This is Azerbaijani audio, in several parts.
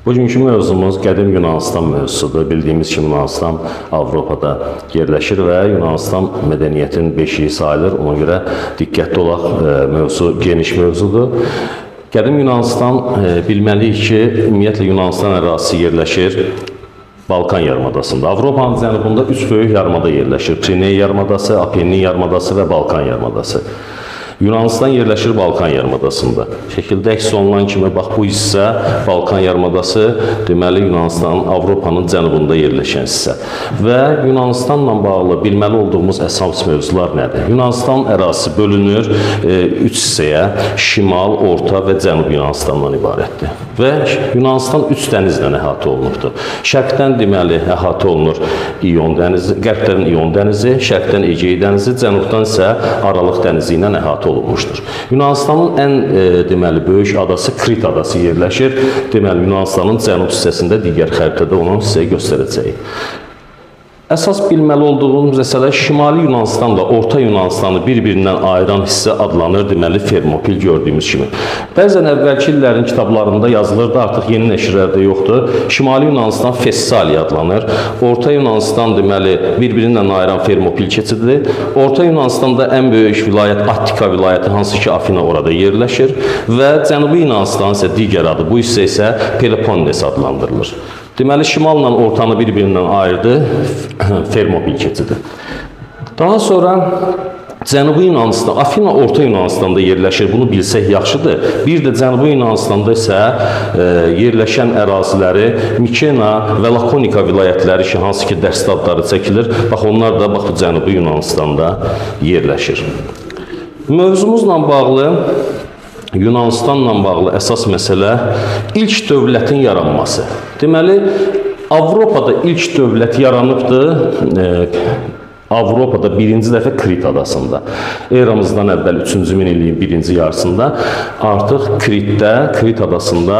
Bugünkü mövzumuz qədim Yunanıstan mövzusudur. Bildiyimiz kimi Yunanıstan Avropada yerləşir və Yunanistan mədəniyyətinin beşiği sayılır. Ona görə diqqətli olaq, mövzu geniş mövzudur. Qədim Yunanistan bilməliyik ki, ümumiyyətlə Yunanistan ərazisi yerləşir Balkan yarımadasında. Avropanın cənubunda 3 böyük yarımada yerləşir. Piriney yarımadası, Apennin yarımadası və Balkan yarımadası. Yunanistan yerləşir Balkan yarımadasında. Şəkildə əks olunan kimi, bax bu hissə Balkan yarımadası, deməli Yunanistanın Avropanın cənubunda yerləşən hissə. Və Yunanistanla bağlı bilməli olduğumuz əsas mövzular nədir? Yunanistan ərazisi bölünür 3 hissəyə, şimal, orta və cənub Yunanistandan ibarətdir. Və Yunanistan 3 dənizlə əhatə olunubdur. Şərqdən deməli əhatə olunur İon dənizi, qərbdən İon dənizi, şərqdən Egey dənizi, cənubdan isə Aralıq dənizi ilə əhatə olunmuşdur. Yunanistanın ən deməli böyük adası Krit adası yerləşir. Deməli Yunanistanın cənub hissəsində, digər xəritədə onun hissəyi göstərəcəyik. Əsas bilməli olduğumuz məsələ Şimali Yunanistanla Orta Yunanistanı bir-birindən ayıran hissə adlanır, deməli Fermopil gördüyümüz kimi. Bəzən əvvəlki illərin kitablarında yazılırdı, artıq yeni nəşrlərdə yoxdur. Şimali Yunanistan Fessali adlanır. Orta Yunanistan deməli bir-birindən ayıran Fermopil keçididir. Orta Yunanistanda ən böyük vilayət Attika vilayəti, hansı ki Afina orada yerləşir və Cənubi Yunanistan isə digər adı, bu hissə isə Peloponnes adlandırılır. Deməli, şimalla ortanı bir-birindən ayırdı Fermopil keçidi. Daha sonra Cənubi Yunanistan, Afina Orta Yunanistanda yerləşir, bunu bilsək yaxşıdır. Bir də Cənubi Yunanistanda isə yerləşən əraziləri Mikena və Lakonika vilayətləri ki, hansı ki dərs adları çəkilir, bax onlar da bax, Cənubi Yunanistanda yerləşir. Mövzumuzla bağlı Yunanistanla bağlı əsas məsələ ilk dövlətin yaranması. Deməli, Avropada ilk dövlət yaranıbdır. Avropada birinci dəfə Krit adasında. Eramızdan əvvəl 3-cü minilliyin birinci yarısında artıq Kritdə, Krit adasında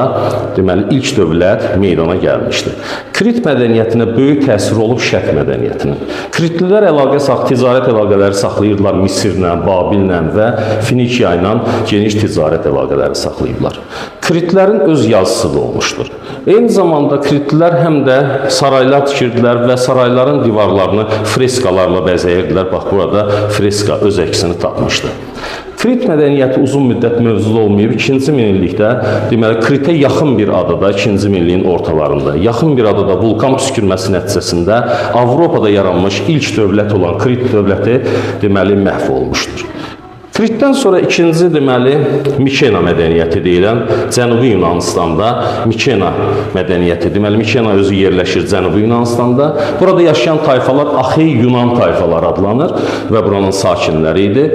deməli ilk dövlət meydana gəlmişdi. Krit mədəniyyətinə böyük təsir olub Şərq mədəniyyətinin. Kritlilər ticarət əlaqələri saxlayırdılar Misirlə, Babillə və Finikiya ilə geniş ticarət əlaqələri saxlayırlar. Kritlərin öz yazısı da olmuşdur. Eyni zamanda Kritlilər həm də saraylar tikirdilər və sarayların divarlarını freskalarla bəzəyirdilər. Bax, burada freska öz əksini tapmışdı. Krit mədəniyyəti uzun müddət mövzuda olmayıb. 2-ci minillikdə, deməli, Kritə yaxın bir adada, 2-ci minilliyin ortalarında, yaxın bir adada vulkan püskürməsi nəticəsində Avropada yaranmış ilk dövlət olan Krit dövləti, deməli, məhv olmuşdur. Kritdən sonra ikinci, deməli, Mikena mədəniyyəti deyilən Cənubi Yunanistanda Mikena mədəniyyəti, deməli, Mikena özü yerləşir Cənubi Yunanistanda. Burada yaşayan tayfalar Axey Yunan tayfaları adlanır və buranın sakinləri idi.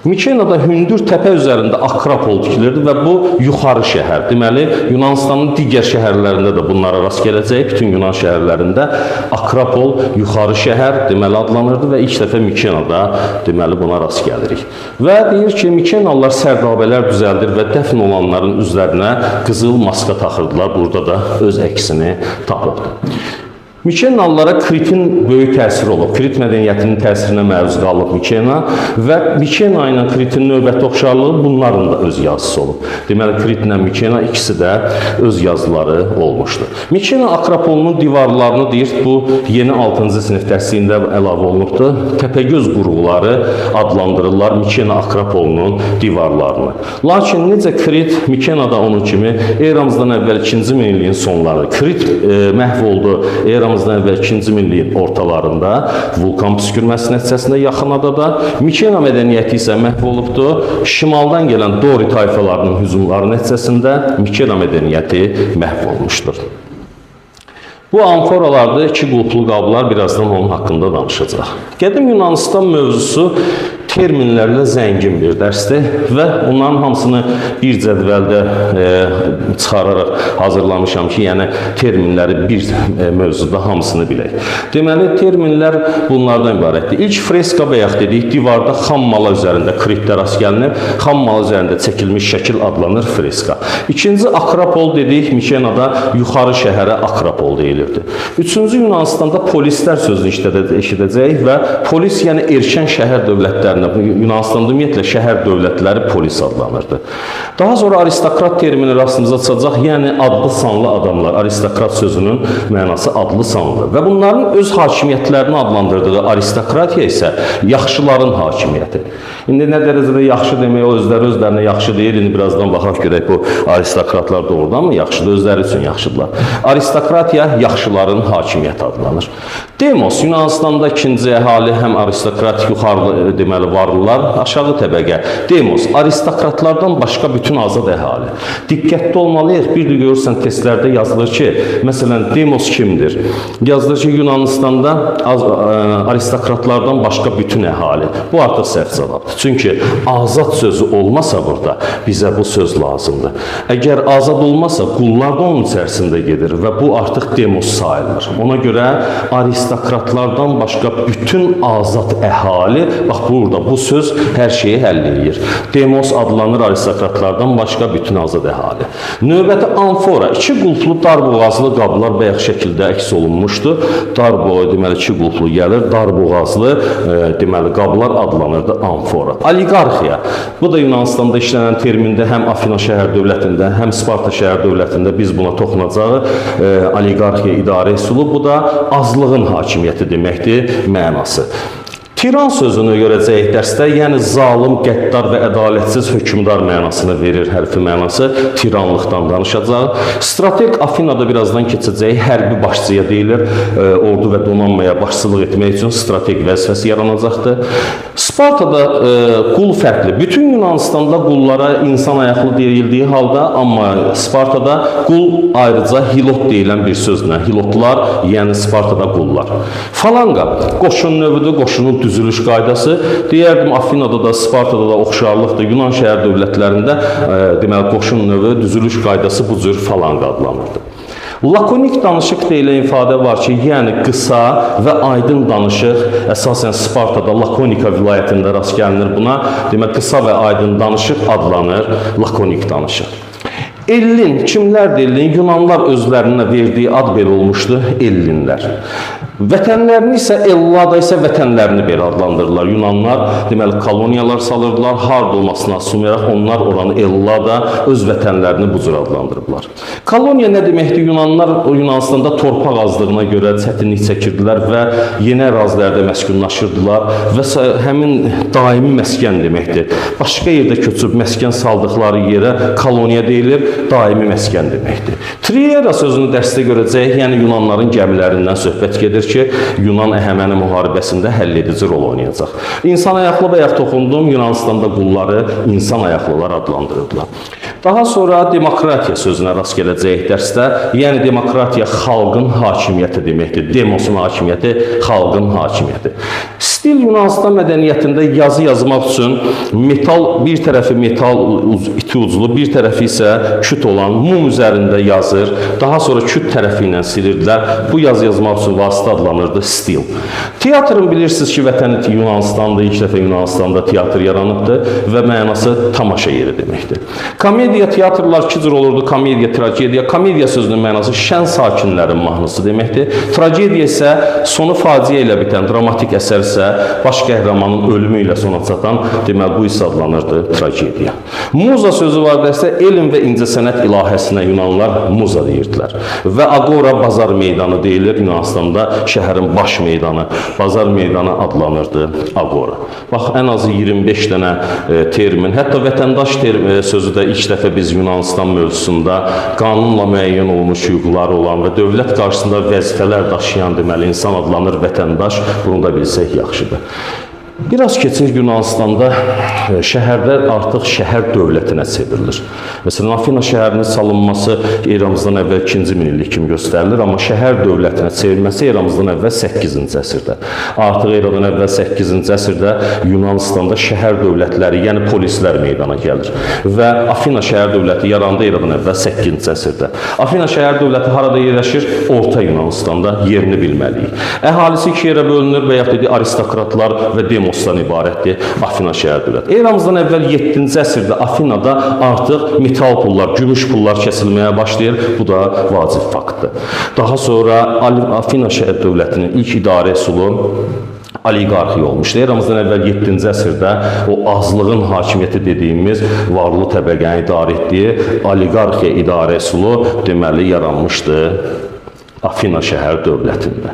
Mikenada hündür təpə üzərində Akropol tikilirdi və bu yuxarı şəhər. Deməli, Yunanistanın digər şəhərlərində də bunlara rast gələcək. Bütün Yunan şəhərlərində Akropol yuxarı şəhər deməli adlanırdı və ilk dəfə Mikenada deməli buna rast gəlirik. Və deyir ki, Mikenalılar sərdabələr düzəldir və dəfn olanların üzlərinə qızıl maska taxırdılar. Burada da öz əksini tapıbdı. Mikenalılara Kritin böyük təsiri olub. Krit mədəniyyətinin təsirinə məruz qalıb Mikena və Mikena ilə Kritin növbəti oxşarlığı bunların da öz yazısı olub. Deməli, Kritlə Mikena ikisi də öz yazıları olmuşdur. Mikena Akropolunun divarlarını deyir, bu yeni 6-cı sinif dərsində əlavə olunubdur. Təpəgöz qurğuları adlandırırlar Mikena Akropolunun divarlarını. Lakin necə Krit, Mikenada onun kimi eramızdan əvvəl 2-ci minilliyin sonları, Krit məhv oldu eramızdan əvvəl 2-ci minilliyin ortalarında vulkan püskürməsi nəticəsində yaxın adada, Mikena mədəniyyəti isə məhv olubdur. Şimaldan gələn Dori tayfalarının hücumları nəticəsində Mikena mədəniyyəti məhv olmuşdur. Bu amforalarda 2 qulplu qablar, birazdan onun haqqında danışacaq. Qədim Yunanistan mövzusu terminlərlə zəngin bir dərsdir və bunların hamısını bir cədvəldə çıxararaq hazırlamışam ki, yəni terminləri bir mövzuda hamısını bilək. Deməli, terminlər bunlardan ibarətdir. İlk freska bayaq dedik, divarda xam mala üzərində Kritdə rast gəlinir, xam mala üzərində çəkilmiş şəkil adlanır freska. İkinci Akropol dedik, Mikenada yuxarı şəhərə Akropol deyilirdi. Üçüncü Yunanistanda polislər sözünü eşidəcəyik və polis, yəni erkən şəhər dövlətlərini tərəfindən, Yunanıstanda ümumiyyətlə şəhər dövlətləri polis adlanırdı. Daha sonra aristokrat termini rastımıza çıxacaq, yəni adlı sanlı adamlar. Aristokrat sözünün mənası adlı sanlı və bunların öz hakimiyyətlərini adlandırdığı aristokratiya isə yaxşıların hakimiyyəti. İndi nə dərəcədə yaxşı demək, o özlərinə yaxşı deyir. İndi birazdan baxaq görək bu aristokratlar doğrudan mı yaxşıdır, özləri üçün yaxşıdırlar. Aristokratiya yaxşıların hakimiyyəti adlanır. Demos, Yunanıstanda ikinci əhali, həm aristokrat, yuxarı deməli varlılar, aşağı təbəqə. Demos, aristokratlardan başqa bütün azad əhali. Diqqətli olmalıyıq. Bir də görürsən testlərdə yazılır ki, məsələn, demos kimdir? Yazılır ki, Yunanıstanda aristokratlardan başqa bütün əhali. Bu artıq səhv cavabdır. Çünki azad sözü olmasa burada bizə bu söz lazımdır. Əgər azad olmasa qullar da onun içərisində gedir və bu artıq demos sayılır. Ona görə aristokratlardan başqa bütün azad əhali, bax burada bu söz hər şeyi həll edir. Demos adlanır aristokratlardan başqa bütün azad əhali. Növbəti amfora, iki qulplu darboğazlı qablar bayaq şəkildə əks olunmuşdu. Deməli iki qulplu gəlir, darboğazlı deməli qablar adlanırdı amfora. Oliqarxiya, bu da Yunanıstanda işlənən termində həm Afina şəhər dövlətində, həm Sparta şəhər dövlətində biz buna toxunacağıq. Oliqarxiya idarə üsulu, bu da azlığın hakimiyyəti deməkdir, mənası. Tiran sözünü görəcəyik dərsdə, yəni zalim, qəddar və ədalətsiz hökmdar mənasını verir, hərfi mənası, tiranlıqdan danışacaq. Strateg Afinada birazdan keçəcək, hərbi başçıya deyilir, ordu və donanmaya başçılıq etmək üçün strateg vəzifəsi yaranacaqdır. Spartada qul fərqli. Bütün Yunanıstanda qullara insan ayaqlı deyildiyi halda, amma Spartada qul ayrıca hilot deyilən bir sözlə. Hilotlar, yəni Spartada qullar. Falanga, qoşun növüdür, qoşunun düzülüş qaydası. Deyərdim, Afinada da, Spartada da oxşarlıqdır. Yunan şəhər dövlətlərində deməli, qoşun növü, düzülüş qaydası bu cür falanga adlanırdı. Lakonik danışıq deyilən ifadə var ki, yəni qısa və aydın danışıq, əsasən Spartada, Lakonika vilayətində rast gəlinir buna. Demək, qısa və aydın danışıq adlanır lakonik danışıq. Ellin, kimlərdir Ellin? Yunanlar özlərinə verdiyi ad belə olmuşdu, Ellinlər. Vətənlərini isə Ellada isə vətənlərini belə adlandırırlar. Yunanlar deməli koloniyalar salırdılar, harda olmasına sumeraq onlar oranı Ellada öz vətənlərini bu cür adlandırırlar. Koloniya nə deməkdir? Yunanlar Yunanıstanda torpaq azlığına görə çətinlik çəkirdilər və yeni ərazilərdə məskunlaşırdılar və həmin daimi məskən deməkdir. Başqa yerdə köçüb məskən saldıqları yerə koloniya deyilir, daimi məskən deməkdir. Triera sözünü dərsdə görəcəyik, yəni Yunanların gəmilərindən söhbət gedir ki, Yunan Əhəməni müharibəsində həll edici rol oynayacaq. İnsan ayaqlı bayaq toxundum, Yunanıstanda qulları insan ayaqlılar adlandırırdılar. Daha sonra demokratiya sözünə rast gələcəyik dərsdə, yəni demokratiya xalqın hakimiyyəti deməkdir. Demosun hakimiyyəti, xalqın hakimiyyəti. Stil Yunanistan mədəniyyətində yazı yazmaq üçün metal, bir tərəfi metal iti uclu, bir tərəfi isə küt olan mum üzərində yazır. Daha sonra küt tərəfi ilə silirdilər. Bu yazı yazmaq üçün vasitə adlanırdı stil. Teatrın bilirsiniz ki, vətəni Yunanistan'da, ilk dəfə Yunanistan'da teatr yaranıbdır və mənası tamaşa yeri deməkdir. Komediya teatrlar iki cür olurdu, komediya, tragediya. Komediya sözünün mənası şən sakinlərin mahnısı deməkdir. Tragediya isə sonu faciə ilə bitən dramatik əsər isə baş qəhrəmanın ölümü ilə sona çatan, deməli bu isə adlanırdı tragediya. Muza sözü var dərsə, elm və incəsənət ilahəsinə Yunanlar muza deyirdilər. Və agora bazar meydanı deyilir, Yunanistanda şəhərin baş meydanı, bazar meydanı adlanırdı agora. Bax, ən azı 25 dənə termin, hətta vətəndaş sözü də ilk dəfə biz Yunanistan mövzusunda qanunla müəyyən olmuş hüquqları olan və dövlət qarşısında vəzifələr daşıyan deməli insan adlanır vətəndaş, bunu da bilsək yaxşıdır. Biraz keçir Yunanistanda şəhərlər artıq şəhər dövlətinə çevrilir. Məsələn, Afina şəhərinin salınması eramızdan əvvəl 2-ci minillik kimi göstərilir, amma şəhər dövlətinə çevrilməsi eramızdan əvvəl 8-ci əsrdə. Artıq eradan əvvəl 8-ci əsrdə Yunanistanda şəhər dövlətləri, yəni polislər meydana gəlir. Və Afina şəhər dövləti yarandı eradan əvvəl 8-ci əsrdə. Afina şəhər dövləti harada yerləşir? Orta Yunanistanda yerini bilməliyik. Əhalisi iki yerə bölünür və yaxud aristokratlar və demosdan ibarətdir Afina şəhər dövləti. Eramızdan əvvəl 7-ci əsrdə Afinada artıq metal pullar, gümüş pullar kəsilməyə başlayır. Bu da vacib faktdır. Daha sonra Afina şəhər dövlətinin ilk idarə üsulu oliqarxiya olmuşdu. Eramızdan əvvəl 7-ci əsrdə o azlığın hakimiyyəti dediyimiz varlı təbəqəni idarə etdiyi oliqarxiya idarə üsulu deməli yaranmışdı Afina şəhər dövlətində.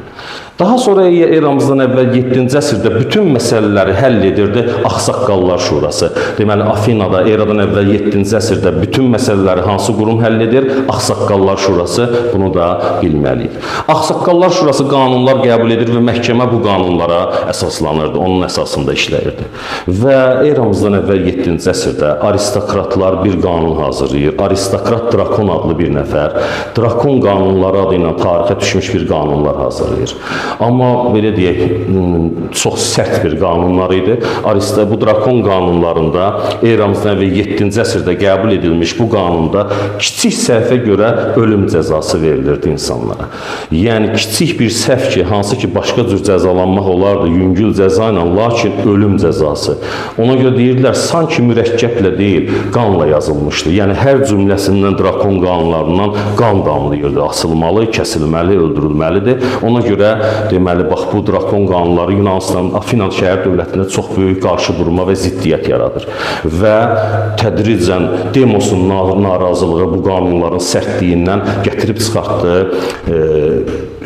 Daha sonra eramızdan əvvəl 7-ci əsrdə bütün məsələləri həll edirdi Ağsaqqallar Şurası. Deməli, Afinada eradan əvvəl 7-ci əsrdə bütün məsələləri hansı qurum həll edir? Ağsaqqallar Şurası. Bunu da bilməliyik. Ağsaqqallar Şurası qanunlar qəbul edir və məhkəmə bu qanunlara əsaslanırdı, onun əsasında işləyirdi. Və eramızdan əvvəl 7-ci əsrdə aristokratlar bir qanun hazırlayır. Aristokrat Drakon adlı bir nəfər Drakon qanunları adı ilə tarixə düşmüş bir qanunlar hazırlayır. Amma belə deyək, çox sərt bir qanunlar idi. Bu Drakon qanunlarında eramızdan əvvəl 7-ci əsrdə qəbul edilmiş bu qanunda kiçik səhvə görə ölüm cəzası verilirdi insanlara. Yəni kiçik bir səhv ki, hansı ki başqa cür cəzalanmaq olardı, yüngül cəza ilə, lakin ölüm cəzası. Ona görə deyirdilər, sanki mürəkkəblə deyil, qanla yazılmışdı. Yəni hər cümləsindən Drakon qanunlarından qan damlayırdı, asılmalı, kəsilməli, öldürülməlidir. Ona görə deməli, bax, bu Drakon qanunları Yunanistanın Afina şəhər dövlətində çox böyük qarşı durma və ziddiyyət yaradır. Və tədricən Demosun narazılığı bu qanunların sərtliyindən gətirib çıxartdı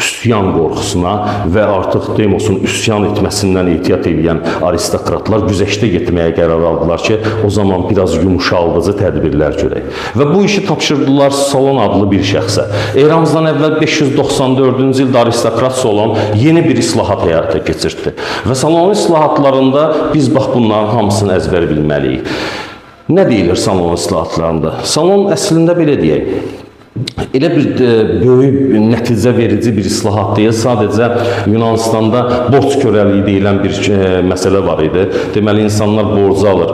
üsyan qorxusuna və artıq Demosun üsyan etməsindən ehtiyat edən aristokratlar güzəştə getməyə qərar aldılar ki, o zaman biraz yumuşaldıcı tədbirlər görək. Və bu işi tapşırdılar Solon adlı bir şəxsə. Eramızdan əvvəl 594-cü ildə aristokrat Solon yeni bir islahat həyata keçirdi. Və Salon islahatlarında biz bax bunların hamısını əzbər bilməliyik. Nə deyilir Salon islahatlarında? Salon əslində belə deyək, elə bir böyük nəticə verici bir islahat deyil, sadəcə Yunanistanda borc körəliyi deyilən bir məsələ var idi. Deməli, insanlar borcu alır,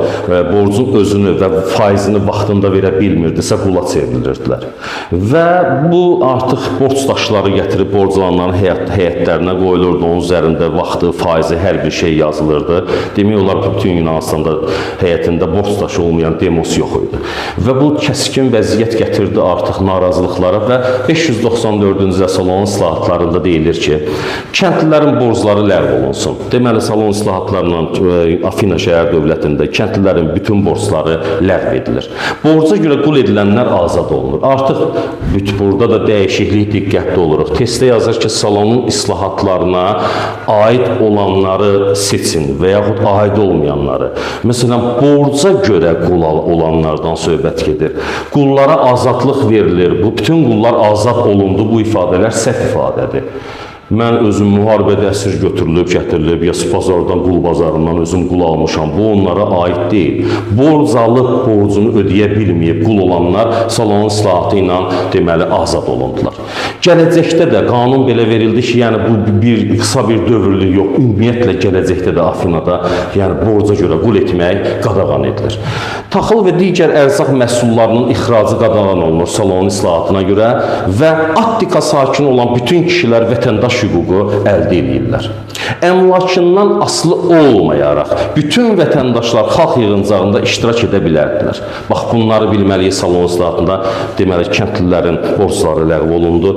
borcun özünü və faizini vaxtında verə bilmirdisə, qula çevrilirdilər. Və bu artıq borc daşları gətirib borc alanların həyətlərinə qoyulurdu, onun üzərində vaxtı, faizi, hər bir şey yazılırdı. Demək olar, bütün Yunanistanda həyətində borc daşı olmayan demos yox idi. Və bu kəskin vəziyyət gətirdi artıq narazılıqlara və 594-cü ildə Salon islahatlarında deyilir ki, kəndlilərin borcları ləğv olunsun. Deməli, Salon islahatlarından Afina şəhər dövlətində kəndlilərin bütün borcları ləğv edilir. Borca görə qul edilənlər azad olunur. Artıq burada da dəyişiklik diqqətli oluruq. Testdə yazır ki, Salonun islahatlarına aid olanları seçin və yaxud aid olmayanları. Məsələn, borca görə qul olanlardan söhbət gedir. Qullara azadlıq verilir. Bütün qullar azad olundu, bu ifadələr səhv ifadədir. Mən özüm müharibədə əsir götürülüb, gətirilib, ya bazardan, qul bazarından özüm qul almışam. Bu onlara aid deyil. Borc alıb, borcunu ödəyə bilməyib qul olanlar Salon islahatı ilə deməli azad olundular. Gələcəkdə də qanun belə verildi ki, yəni bu bir qısa bir dövrlük yox, ümumiyyətlə gələcəkdə də Afinada yəni borca görə qul etmək qadağan edilir. Taxıl və digər ərzaq məhsullarının ixracı qadağan olunur Salon islahatına görə və Attika sakini olan bütün kişilər vətəndaş hüququ əldə edirlər. Əmlakından asılı olmayaraq bütün vətəndaşlar xalq yığıncağında iştirak edə bilərdilər. Bax, bunları bilməliyik. Salon islahatında deməli kəndlilərin borcları ləğv olundu.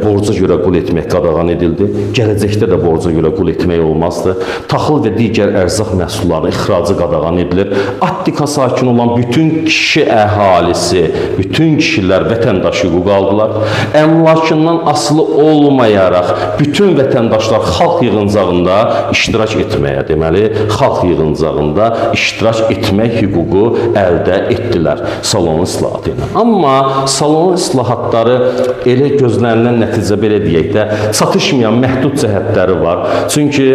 Borca görə qul etmək qadağan edildi. Gələcəkdə də borca görə qul etmək olmazdı. Taxıl və digər ərzaq məhsullarının ixracı qadağan edilir. Attika sakini olan bütün kişi əhalisi, bütün kişilər vətəndaş hüququ aldılar. Əmlakından asılı olmayaraq bütün vətəndaşlar xalq yığıncağında iştirak etməyə, deməli, xalq yığıncağında iştirak etmək hüququ əldə etdilər Salon islahatı ilə. Amma Salon islahatları elə gözlənilən nəticə belə deyək də, çatışmayan məhdud cəhətləri var. Çünki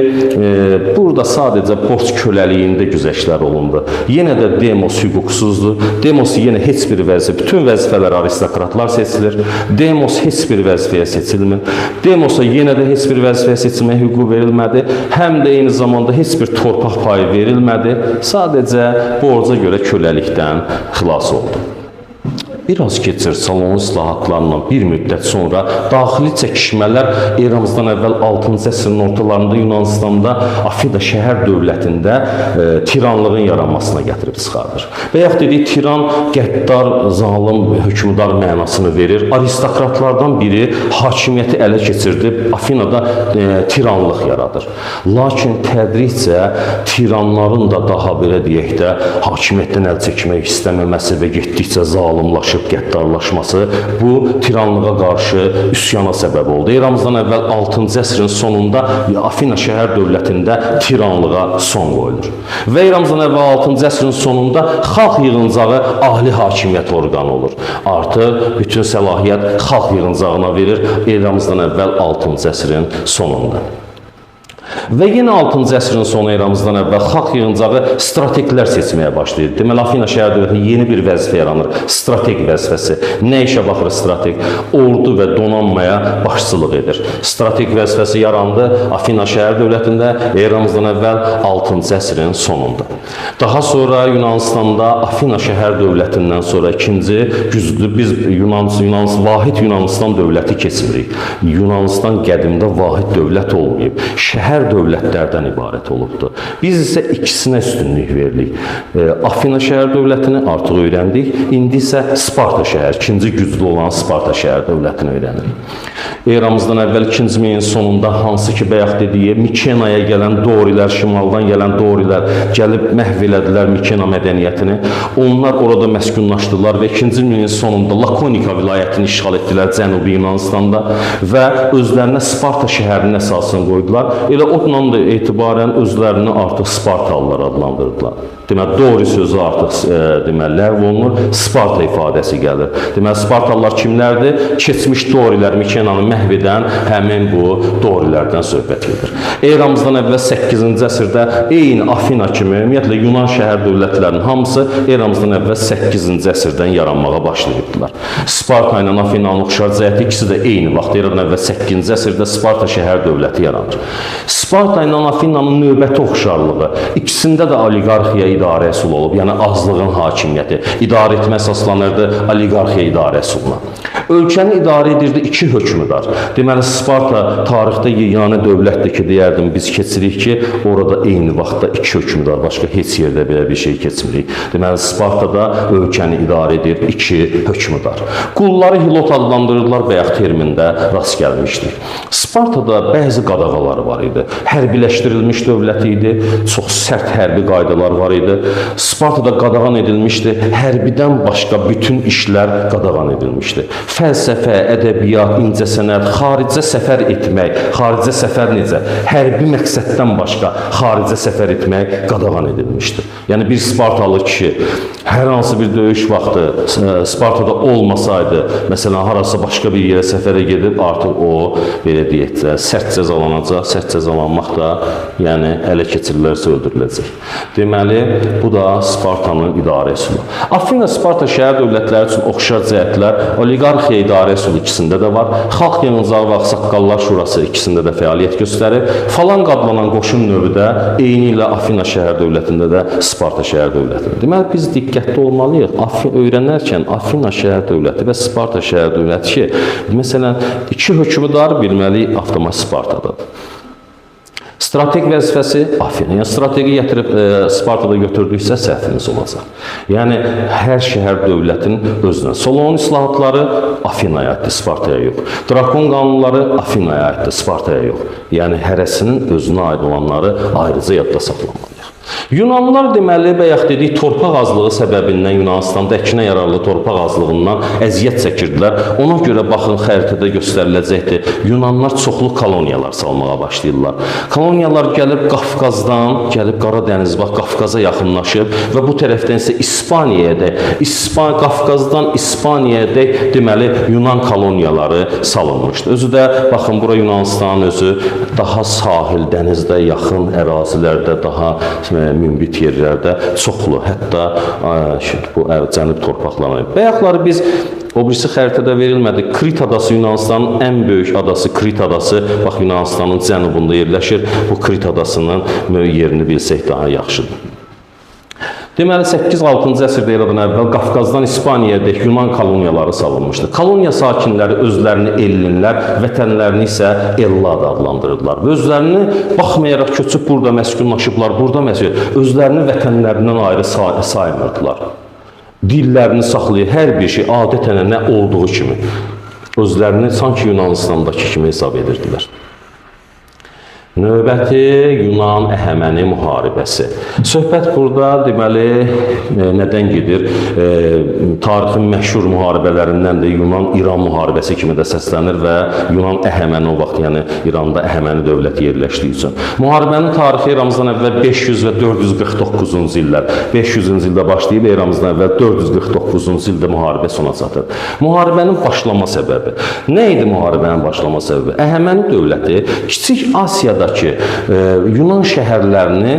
burada sadəcə borc köləliyində güzəştlər olundu. Yenə də demos hüquqsuzdur. Demos yenə heç bir vəzifə, bütün vəzifələr aristokratlar seçilir. Demos heç bir vəzifəyə seçilmir. Demosa yenə də heç bir vəzifəyə seçilmə hüququ verilmədi. Həm də eyni zamanda heç bir torpaq payı verilmədi. Sadəcə borca görə köləlikdən xilas oldu. biraz keçir salon islahatlarından bir müddət sonra daxili çəkişmələr eramızdan əvvəl 6-cı əsrin ortalarında Yunanistanda Afina şəhər dövlətində tiranlığın yaranmasına gətirib çıxardır. Və yaxud dedik, tiran qəddar, zalim, hökmdar mənasını verir. Aristokratlardan biri hakimiyyəti ələ keçirdib Afinada tiranlıq yaradır. Lakin tədricə tiranların da daha belə deyək də hakimiyyətdən əl çəkmək istəməməsi və getdikcə zalimlaşıb qəddarlaşması bu tiranlığa qarşı üsyana səbəb oldu. Eramızdan əvvəl 6-cı əsrin sonunda Afina şəhər dövlətində tiranlığa son qoyulur. Və eramızdan əvvəl 6-cı əsrin sonunda xalq yığıncağı ali hakimiyyət orqanı olur. Artıq bütün səlahiyyət xalq yığıncağına verir eramızdan əvvəl 6-cı əsrin sonunda. Və yenə 6-cı əsrin sonu eramızdan əvvəl xalq yığıncağı strateglər seçməyə başlayır. Deməli, Afina şəhər dövlətində yeni bir vəzifə yaranır. Strateg vəzifəsi. Nə işə baxır strateg? Ordu və donanmaya başçılıq edir. Strateg vəzifəsi yarandı Afina şəhər dövlətində eramızdan əvvəl 6-cı əsrin sonunda. Daha sonra Yunanistanda Afina şəhər dövlətindən sonra ikinci güclü biz vahid Yunanistan dövləti keçirik. Yunanistan qədimdə vahid dövlət olmayıb. Şəhər dövlətlərdən ibarət olubdur. Biz isə ikisinə üstünlük veririk. Afina şəhər dövlətini artıq öyrəndik. İndi isə Sparta şəhər, ikinci güclü olan Sparta şəhər dövlətini öyrənirik. Eramızdan əvvəl 2-ci min sonunda hansı ki, bayaq dediyi Mikenaya gələn Dorilər, şimaldan gələn Dorilər gəlib məhv elədilər Mikena mədəniyyətini. Onlar orada məskunlaşdılar və 2-ci min sonunda Lakonika vilayətini işğal etdilər Cənubi Yunanistanda və özlərinə Sparta şəhərinin əsasını qoydular. Elə ondan da etibarən özlərini artıq Spartalılar adlandırdılar. Deməli, Dori sözü artıq ləğv olunur, Sparta ifadəsi gəlir. Deməli, Spartalılar kimlərdir? Keçmiş Dorilər, Mikenanı məhv edən həmin bu Dorilərdən söhbət gedir. Eramızdan əvvəl 8-ci əsrdə eyni Afina kimi, ümumiyyətlə Yunan şəhər dövlətlərinin hamısı eramızdan əvvəl 8-ci əsrdən yaranmağa başlayırdılar. Sparta ilə Afinanın oxşar cəhəti ikisi də eyni vaxt, eramızdan əvvəl 8-ci əsrdə Sparta şəhər dövləti yaranır. Sparta ilə Afinanın növbəti oxşarlığı, ikisində də oliqarxiya idarə üsulu olub, yəni azlığın hakimiyyəti, idarə etmə əsaslanırdı oliqarxiya idarə üsuluna. Ölkəni idarə edirdi iki hökmdar. Deməli, Sparta tarixdə yeganə dövlətdir ki, deyərdim, biz keçirik ki, orada eyni vaxtda iki hökmdar, başqa heç yerdə belə bir şey keçmirik. Deməli, Spartada ölkəni idarə edir iki hökmdar. Qulları hilot adlandırırlar, bayaq termində rast gəlmişdik. Spartada bəzi qadağaları var idi. Hərbiləşdirilmiş dövlət idi, çox sərt hərbi qaydalar var idi. Spartada qadağan edilmişdi, hərbidən başqa bütün işlər qadağan edilmişdi. Fəlsəfə, ədəbiyyat, incəsənət, xaricə səfər etmək, xaricə səfər necə? Hərbi məqsəddən başqa xaricə səfər etmək qadağan edilmişdir. Yəni, bir Spartalı kişi hər hansı bir döyüş vaxtı Spartada olmasaydı, məsələn, harasa başqa bir yerə səfərə gedib, artıq o, belə deyək, sərt cəzalanacaq, sərt cəzalanmaq da, yəni, ələ keçirilərsə öldürüləcək. Deməli, bu da Spartanın idarə üsulu. Afina, Sparta şəhər dövlətləri üçün oxşar cəhətlər, oliqarxiya idarə üsulu ikisində də var. Xalq yığıncağı və Ağsaqqallar Şurası ikisində də fəaliyyət göstərir. Falan adlanan qoşun növü də eyni ilə Afina şəhər dövlətində də Sparta şəhər dövlətində. Deməli, biz diqqətli olmalıyıq. Öyrənərkən Afina şəhər dövləti və Sparta şəhər dövləti ki, məsələn, iki hökmdar bilməli avtomat Spartadadır. Strateg vəzifəsi Afinaya strategi gətirib Spartada götürdüksə səhviniz olacaq. Yəni, hər şəhər dövlətin özünə. Solon islahatları Afinaya aiddir, Spartaya yox. Drakon qanunları Afinaya aiddir, Spartaya yox. Yəni, hərəsinin özünə aid olanları ayrıca yadda saxlamalıyıq. Yunanlılar deməli, bayaq dedik, torpaq azlığı səbəbindən Yunanistanda əkinə yararlı torpaq azlığından əziyyət çəkirdilər. Ona görə baxın, xəritədə göstəriləcəkdir. Yunanlar çoxlu koloniyalar salmağa başlayırlar. Koloniyalar gəlib Qafqazdan, gəlib Qaradəniz, bax, Qafqaza yaxınlaşıb və bu tərəfdən isə İspaniyaya, Qafqazdan İspaniyaya deməli, Yunan koloniyaları salınmışdı. Özü də, baxın, bura Yunanistanın özü daha sahil, dənizdə yaxın ərazilərdə, daha münbit yerlərdə çoxlu, hətta bu cənub torpaqlarına. Bayaqları biz o birisi xəritədə verilmədi. Krit adası Yunanistanın ən böyük adası, Krit adası, bax, Yunanistanın cənubunda yerləşir. Bu Krit adasının yerini bilsək daha yaxşıdır. Deməli 8-6-cı əsrdə eradan əvvəl Qafqazdan İspaniyaya Yunan koloniyaları salınmışdı. Koloniya sakinləri özlərini ellinlər, vətənlərini isə Ellad adlandırırdılar. Və özlərini baxmayaraq köçüb burada məskunlaşıblar, özlərini vətənlərindən ayrı saymırdılar. Dillərini saxlayır, hər bir şey adətən nə olduğu kimi. Özlərini sanki Yunanistandakı kimi hesab edirdilər. Növbəti Yunan-Əhəməni müharibəsi. Söhbət burada deməli nədən gedir? Tarixin məşhur müharibələrindən də Yunan-İran müharibəsi kimi də səslənir və Yunan-Əhəməni o vaxt, yəni İranda Əhəməni dövləti yerləşdiyi üçün. Müharibənin tarixi eramızdan əvvəl 500 və 449-cu illər. 500-cü ildə başlayıb eramızdan əvvəl 449-cu ildə müharibə sona çatır. Müharibənin başlama səbəbi. Nə idi müharibənin başlama səbəbi? Əhəməni dövləti Kiçik Asiyada Yunan şəhərlərini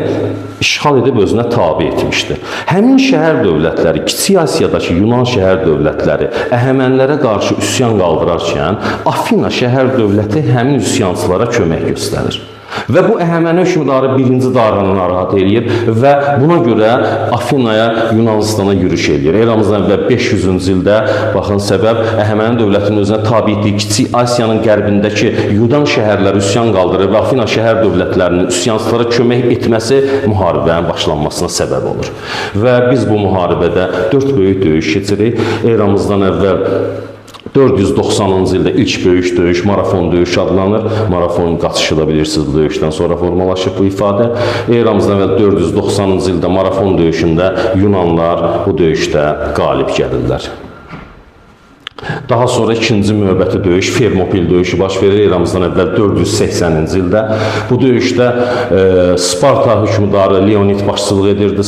işğal edib özünə tabi etmişdir. Həmin şəhər dövlətləri, Kiçik Asiyadakı Yunan şəhər dövlətləri Əhəmənilərə qarşı üsyan qaldırarkən, Afina şəhər dövləti həmin üsyançılara kömək göstərir. Və bu Əhəməni hökmdarı 1-ci Daranı narahat eləyir və buna görə Afinaya, Yunanistana yürüş eləyir. Eramızdan əvvəl 500-cü ildə, baxın səbəb, Əhəməni dövlətinin özünə tabi etdiyi Kiçik Asiyanın qərbindəki Yunan şəhərləri üsyan qaldırır və Afina şəhər dövlətlərinin üsyansızlara kömək etməsi müharibənin başlanmasına səbəb olur. Və biz bu müharibədə 4 böyük döyüş keçirik. Eramızdan əvvəl 490-cı ildə ilk böyük döyüş Marafon döyüşü adlanır. Marafon qaçışı da bilirsiniz, bu döyüşdən sonra formalaşıb bu ifadə. Eramızdan əvvəl 490-cı ildə Marafon döyüşündə Yunanlar bu döyüşdə qalib gəlirlər. Daha sonra ikinci növbəti döyüş, Fermopil döyüşü baş verir eramızdan əvvəl 480-ci ildə. Bu döyüşdə Sparta hökmdarı Leonid başçılıq edirdi,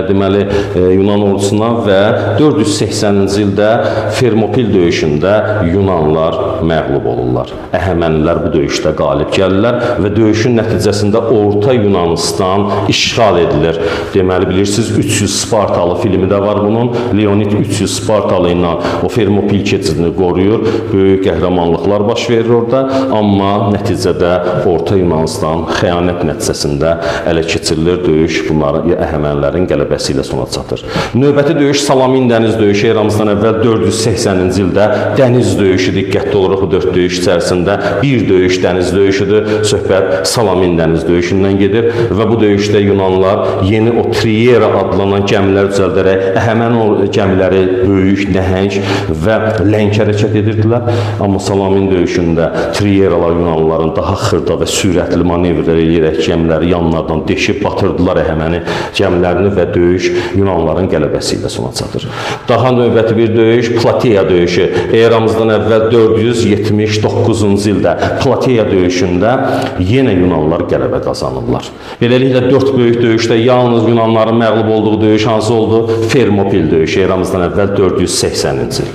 deməli Yunan ordusuna və 480-ci ildə Fermopil döyüşündə Yunanlar məğlub olurlar. Əhəmənilər bu döyüşdə qalib gəlirlər və döyüşün nəticəsində Orta Yunanistan işğal edilir. Deməli bilirsiniz 300 Spartalı filmi də var bunun. Leonid 300 Spartalı ilə o Fermopil keçidini qoruyur, böyük qəhrəmanlıqlar baş verir orada, amma nəticədə Orta Yunanistan xəyanət nəticəsində ələ keçirilir, döyüş bunların Əhəmənilərin qələbəsi ilə sona çatır. Növbəti döyüş Salamin dəniz döyüşü eramızdan əvvəl 480-ci ildə dəniz döyüşü, diqqətli olaraq bu 4 döyüş içərisində bir döyüş dəniz döyüşüdür, söhbət Salamin dəniz döyüşündən gedir və bu döyüşdə Yunanlar yeni o Triera adlanan gəmilər düzəldərək Əhəməni gəmiləri böyük, nəhəng və ləng hərəkət edirdilər. Amma Salamin döyüşündə Trieralar Yunanlıların daha xırda və sürətli manevrlər eləyərək gəmiləri yanlardan deşib batırdılar Əhəməni gəmilərini və döyüş Yunanlıların qələbəsi ilə sona çatır. Daha növbəti bir döyüş Plateya döyüşü. Eramızdan əvvəl 479-cu ildə Plateya döyüşündə yenə Yunanlılar qələbə qazanırlar. Beləliklə 4 böyük döyüşdə yalnız Yunanların məğlub olduğu döyüş hansı oldu? Fermopil döyüşü eramızdan əvvəl 480-ci il.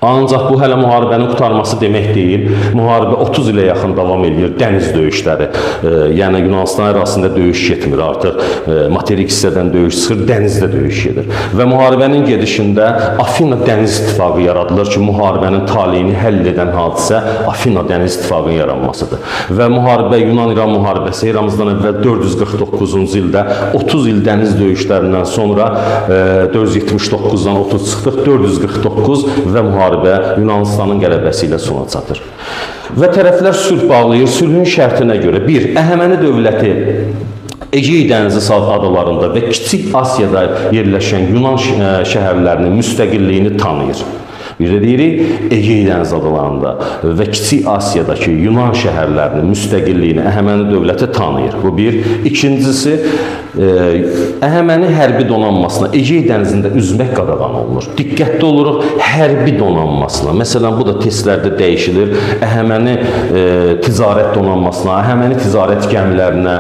Ancaq bu hələ müharibənin qurtarması demək deyil. Müharibə 30 ilə yaxın davam edir. Dəniz döyüşləri, yəni Yunanistan ərazisində döyüş getmir artıq. Materik hissədən döyüş çıxır, dənizdə döyüş gedir. Və müharibənin gedişində Afina dəniz ittifaqı yaradılır ki, müharibənin taleyini həll edən hadisə Afina dəniz ittifaqının yaranmasıdır. Və müharibə Yunan-İran müharibəsi eramızdan əvvəl 449-cu ildə 30 il dəniz döyüşlərindən sonra 479-dan 30 çıxdıq, 449 və müharibə Yunanistanın qələbəsi ilə sona çatır. Və tərəflər sülh bağlayır. Sülhün şərtinə görə 1. Əhəməni dövləti Egey dənizi adalarında və Kiçik Asiyada yerləşən Yunan şəhərlərinin müstəqilliyini tanıyır. Bir də deyirik, Egey dənizi adalarında və Kiçik Asiyadakı Yunan şəhərlərinin müstəqilliyini Əhəməni dövləti tanıyır. Bu bir. İkincisi, Əhəməni hərbi donanmasına Egey dənizində üzmək qadağan olunur. Diqqətli oluruq hərbi donanmasına. Məsələn, bu da testlərdə dəyişilir. Əhəməni ticarət donanmasına, Əhəməni ticarət gəmilərinə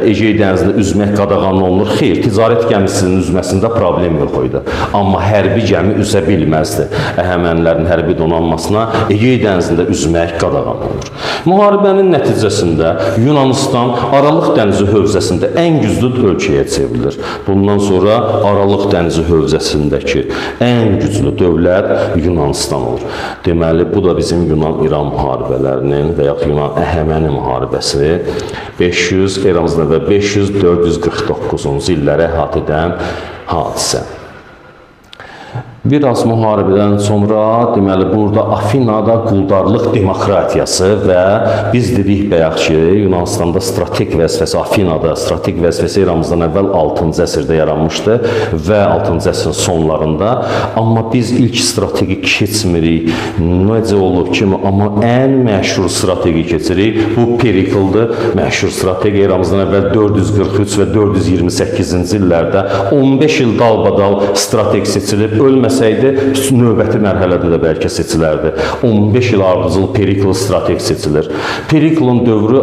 Egey dənizində üzmək qadağan olunur. Xeyr, ticarət gəmisinin üzməsində problem yox idi. Amma hərbi gəmi üzə bilməzdi. Əhəmənilərin hərbi donanmasına Egey dənizində üzmək qadağan olur. Müharibənin nəticəsində Yunanistan Aralıq dənizi hövzəsində ən güclü ölkəyə çevrilir. Bundan sonra Aralıq dənizi hövzəsindəki ən güclü dövlət Yunanistan olur. Deməli, bu da bizim Yunan-İran müharibələrinin və yaxud Yunan-Əhəməni müharibəsi 500, eramızdan və 500-449-cu illərə əhatə edən hadisə. Biraz müharibədən sonra, deməli, burada Afinada quldarlıq demokratiyası və biz dedik bayaq ki, Yunanistanda strateq vəzifəsi, Afinada strateq vəzifəsi eramızdan əvvəl 6-cı əsrdə yaranmışdı və 6-cı əsrin sonlarında. Amma biz ilk strateqi keçmirik. Necə olur ki, amma ən məşhur strateqi keçirik. Bu Perikldır. Məşhur strateq eramızdan əvvəl 443 və 428-ci illərdə 15 il dalbadal strateq seçilib, ölməsəydi, növbəti mərhələdə də bəlkə seçilərdi. 15 il ardıcıl Perikl strateq seçilir. Periklın dövrü,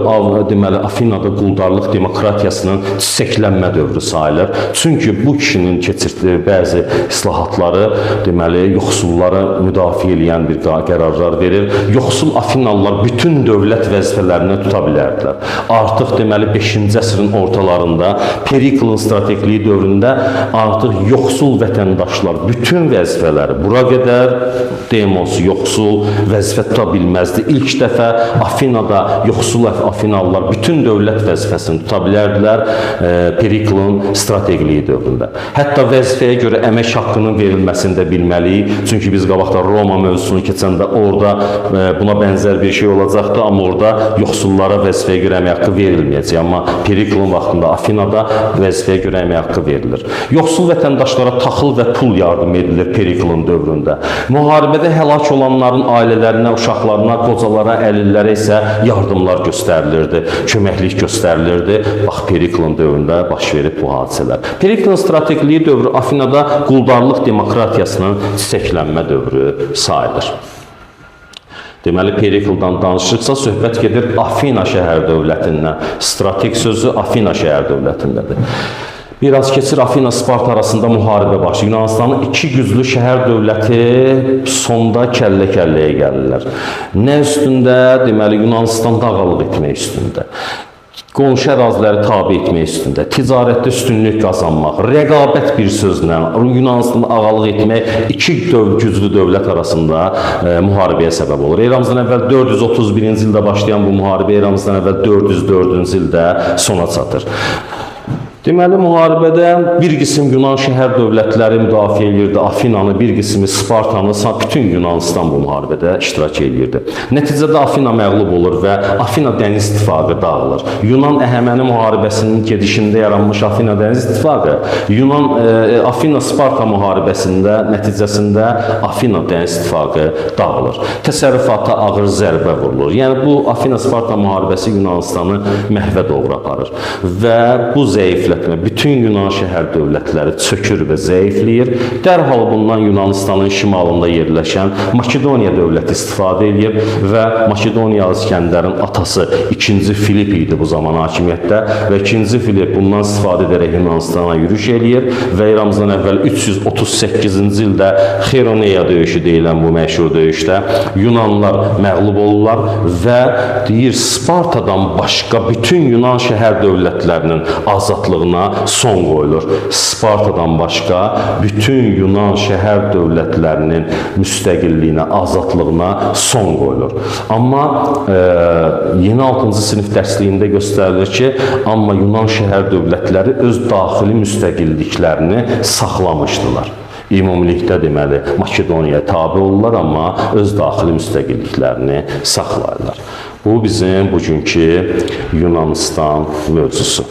deməli, Afinada quldarlıq demokratiyasının çiçəklənmə dövrü sayılır. Çünki bu kişinin keçirdiyi bəzi islahatları, deməli, yoxsulları müdafiə edən bir qərarlar verir. Yoxsul Afinalılar bütün dövlət vəzifələrini tuta bilərdilər. Artıq, deməli, 5-ci əsrin ortalarında Periklın strateqliyi dövründə artıq yoxsul vətəndaşlar bütün vəzifələri bura qədər demos yoxsul vəzifə tuta bilməzdi. İlk dəfə Afinada yoxsul Afinalılar bütün dövlət vəzifəsini tuta bilərdilər Periklın strateqliyi dövründə. Hətta vəzifəyə görə əmək haqqının verilməsini də bilməliyik. Çünki biz qabaqda Roma mövzusunu keçəndə orada buna bənzər bir şey olacaqdı, amma orada yoxsullara vəzifəyə görə əmək haqqı verilməyəcək. Amma Periklın vaxtında Afinada vəzifəyə görə əmək haqqı verilir. Yoxsul vətəndaşlara taxıl və pul yardım edilir Periklın dövründə. Müharibədə həlak olanların ailələrinə, uşaqlarına, qocalara, əlillərə isə yardımlar göstərilirdi, köməklik göstərilirdi. Bax, Periklın dövründə baş verib bu hadisələr. Periklın strateqliyi dövrü Afinada quldarlıq demokratiyasının çiçəklənmə dövrü sayılır. Deməli, Perikldan danışırsa, söhbət gedir Afina şəhər dövlətindən. Strateq sözü Afina şəhər dövlətindədir. Biraz keçir Afina Sparta arasında müharibə başlayır. Yunanistanın iki güclü şəhər dövləti sonda kəllə-kəlləyə gəlirlər. Nə üstündə? Deməli, Yunanistan dağalıq etmək üstündə. Qonşu əraziləri tabi etmək üstündə, ticarətdə üstünlük qazanmaq, rəqabət bir sözlə Yunanistanı ağalıq etmək iki güclü dövlət arasında müharibəyə səbəb olur. Eramızdan əvvəl 431-ci ildə başlayan bu müharibə eramızdan əvvəl 404-cü ildə sona çatır. Deməli, müharibədə bir qism Yunan şəhər dövlətləri müdafiə edirdi, Afinanı, bir qismi Spartanı, bütün Yunanistan bu müharibədə iştirak edirdi. Nəticədə Afina məğlub olur və Afina dəniz ittifaqı dağılır. Yunan-Əhəməni müharibəsinin gedişində yaranmış Afina dəniz ittifaqı, Afina-Sparta müharibəsində nəticəsində Afina dəniz ittifaqı dağılır. Təsərrüfata ağır zərbə vurulur. Yəni, bu Afina-Sparta müharibəsi Yunanistanı məhvə doğru aparır və bu zəiflətmə bütün Yunan şəhər dövlətləri çökür və zəifləyir. Dərhal bundan Yunanistanın şimalında yerləşən Makedoniya dövləti istifadə edir və Makedoniyalı İskəndərin atası 2-ci Filip idi bu zaman hakimiyyətdə və 2-ci Filip bundan istifadə edərək Yunanistana yürüş edir və eramızdan əvvəl 338-ci ildə Xeroneya döyüşü deyilən bu məşhur döyüşdə Yunanlılar məğlub olurlar və deyir Spartadan başqa bütün Yunan şəhər dövlətlərinin azadlığına son qoyulur. Spartadan başqa bütün Yunan şəhər dövlətlərinin müstəqilliyinə, azadlığına son qoyulur. Amma yeni 6-cı sinif dərsliyində göstərilir ki, amma Yunan şəhər dövlətləri öz daxili müstəqilliklərini saxlamışdılar. Ümumilikdə deməli Makedoniyaya tabe olurlar, amma öz daxili müstəqilliklərini saxlayırlar. Bu bizim bugünkü Yunanistan mövzusu.